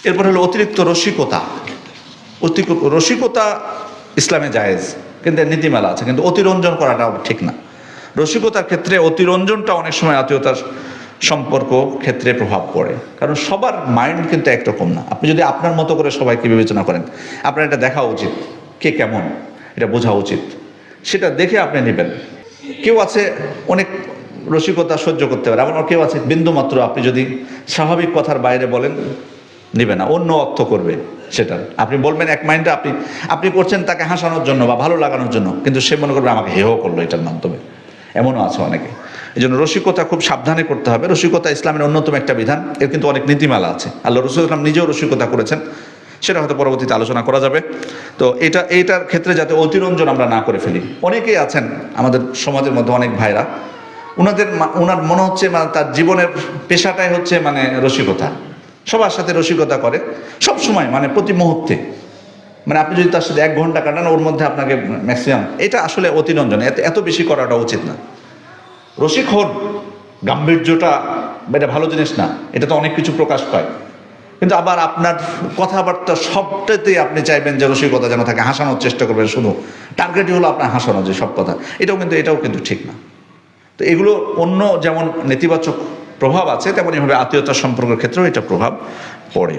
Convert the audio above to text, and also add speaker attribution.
Speaker 1: এরপর হলো অতিরিক্ত রসিকতা। রসিকতা ইসলামে জায়েজ, কিন্তু এর নীতিমালা আছে, কিন্তু অতিরঞ্জন করাটাও ঠিক না। রসিকতার ক্ষেত্রে অতিরঞ্জনটা অনেক সময় আত্মীয়তার সম্পর্ক ক্ষেত্রে প্রভাব পড়ে, কারণ সবার মাইন্ড কিন্তু একরকম না। আপনি যদি আপনার মতো করে সবাইকে বিবেচনা করেন, আপনার এটা দেখা উচিত কে কেমন, এটা বোঝা উচিত, সেটা দেখে আপনি নেবেন। কেউ আছে অনেক রসিকতা সহ্য করতে পারে, আবার কেউ আছে বিন্দুমাত্র আপনি যদি স্বাভাবিক কথার বাইরে বলেন নেবে না, অন্য অর্থ করবে সেটা। আপনি বলবেন এক মাইন্ডে, আপনি করছেন তাকে হাসানোর জন্য বা ভালো লাগানোর জন্য, কিন্তু সে মনে করবে আমাকে হেয় করলো এটার মাধ্যমে। এমনও আছে অনেকে। এই জন্য রসিকতা খুব সাবধানে করতে হবে। রসিকতা ইসলামের অন্যতম একটা বিধান, এর কিন্তু অনেক নীতিমালা আছে। আল্লাহ রাসূল সাল্লাল্লাহু আলাইহি ওয়াসাল্লাম নিজেও রসিকতা করেছেন, সেটা হয়তো পরবর্তীতে আলোচনা করা যাবে। তো এইটার ক্ষেত্রে যাতে অতিরঞ্জন আমরা না করে ফেলি। অনেকেই আছেন আমাদের সমাজের মধ্যে, অনেক ভাইরা, ওনার মনে হচ্ছে মানে তার জীবনের পেশাটাই হচ্ছে মানে রসিকতা, সবার সাথে রসিকতা করে সব সময়, মানে প্রতি মুহূর্তে। মানে আপনি যদি তার সাথে 1 ঘন্টা কাটান, ওর মধ্যে আপনাকে ম্যাক্সিমাম, এটা আসলে অতিরঞ্জন, এত বেশি করাটা উচিত না। রসিক হন, গাম্ভীর্যটা এটা ভালো জিনিস না, এটা তো অনেক কিছু প্রকাশ পায়, কিন্তু আবার আপনার কথাবার্তা সবটাতেই আপনি চাইবেন যে রসিকতা যেন থাকে, হাসানোর চেষ্টা করবেন, শুধু টার্গেটই হলো আপনার হাসানো, যে সব কথা, এটাও কিন্তু ঠিক না। তো এগুলো অন্য যেমন নেতিবাচক প্রভাব আছে, তেমনইভাবে আত্মীয়তার সম্পর্কের ক্ষেত্রেও এটা প্রভাব পড়ে।